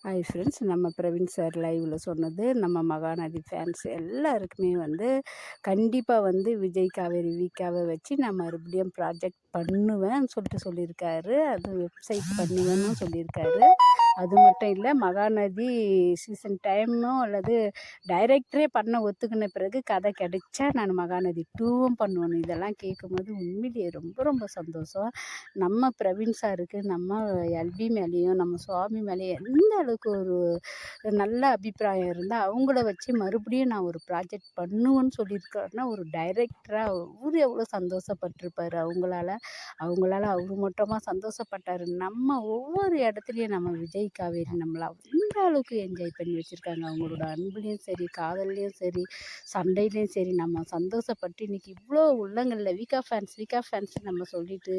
Hi friends, நம்ம Praveen sir லைவில் சொன்னது நம்ம மகாநதி ஃபேன்ஸ் எல்லாருக்குமே கண்டிப்பாக விஜய் காவேரி வீக்காவை வச்சு நான் மறுபடியும் ப்ராஜெக்ட் பண்ணுவேன்னு சொல்லியிருக்காரு. அது வெப்சைட் பண்ணுவேன்னு சொல்லியிருக்காரு. அது மட்டும் இல்லை, மகாநதி சீசன் டைமோ அல்லது டைரக்டரே பண்ண ஒத்துக்கின பிறகு கதை கிடைச்சா நான் மகாநதி 2வும் பண்ணுவேன். இதெல்லாம் கேட்கும்போது உண்மையிலேயே ரொம்ப ரொம்ப சந்தோஷம். நம்ம பிரவீன் சாருக்கு நம்ம எல்பி மேலேயும் நம்ம சுவாமி மேலேயும் எந்த அளவுக்கு ஒரு நல்ல அபிப்பிராயம் இருந்தால் அவங்கள வச்சு மறுபடியும் நான் ஒரு ப்ராஜெக்ட் பண்ணுவேன்னு சொல்லியிருக்காருன்னா, ஒரு டைரக்டராக அவரு எவ்வளோ சந்தோஷப்பட்டிருப்பார். அவங்களால அவர் மட்டுமா சந்தோஷப்பட்டார். நம்ம ஒவ்வொரு இடத்துலையும் நம்ம விஜய் காவேரி நம்மளை அந்த அளவுக்கு என்ஜாய் பண்ணி வச்சுருக்காங்க. அவங்களோட அன்புலேயும் சரி, காதல்லையும் சரி, சண்டையிலையும் சரி நம்ம சந்தோஷப்பட்டு இன்றைக்கி இவ்வளோ உள்ளங்களில் வீக்கா ஃபேன்ஸ் நம்ம சொல்லிட்டு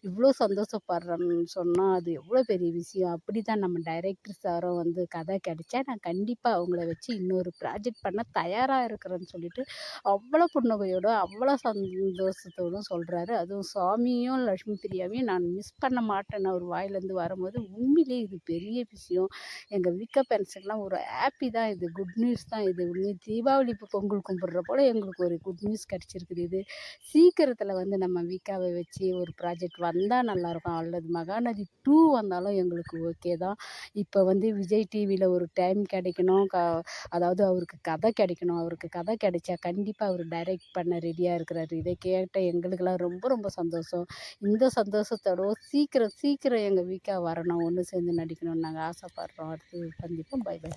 இவ்வளோ சந்தோஷப்படுறோன்னு சொன்னால் அது எவ்வளோ பெரிய விஷயம். அப்படி தான் நம்ம டைரக்டர் சாரும் கதை கிடைச்சா நான் கண்டிப்பாக அவங்கள வச்சு இன்னொரு ப்ராஜெக்ட் பண்ண தயாராக இருக்கிறேன்னு சொல்லிட்டு அவ்வளோ புன்னகையோட அவ்வளோ சந்தோஷத்தோடும் சொல்கிறாரு. அதுவும் சுவாமியும் லக்ஷ்மி பிரியாவையும் நான் மிஸ் பண்ண மாட்டேன்னு அவர் வாயிலேருந்து வரும்போது உண்மையிலேயே இது பெரிய விஷயம். எங்கள் வீக்கா ஃபேன்ஸுக்கெல்லாம் ஒரு ஹாப்பி தான் இது, குட் நியூஸ் தான் இது. உண்மையாக தீபாவளி இப்போ பொங்கல் கும்பிட்ற போல் எங்களுக்கு ஒரு குட் நியூஸ் கிடச்சிருக்குது. இது சீக்கிரத்தில் நம்ம வீக்காவை வச்சு ஒரு ப்ராஜெக்ட் வந்தால் நல்லாயிருக்கும். அல்லது மகாநதி 2 வந்தாலும் எங்களுக்கு ஓகே தான். இப்போ விஜய் டிவியில் ஒரு டைம் கிடைக்கணும், அதாவது அவருக்கு கதை கிடைக்கணும். அவருக்கு கதை கிடைச்சா கண்டிப்பாக அவர் டைரக்ட் பண்ண ரெடியாக இருக்கிறாரு. இதை கேட்ட எங்களுக்கெல்லாம் ரொம்ப ரொம்ப சந்தோஷம். இந்த சந்தோஷத்தோட சீக்கிரம் சீக்கிரம் எங்கள் வீக்கா வரணும், ஒன்று சேர்ந்து நடிக்கணும்னு நாங்கள் ஆசைப்படுறோம். அடுத்து சந்திப்போம். Bye by.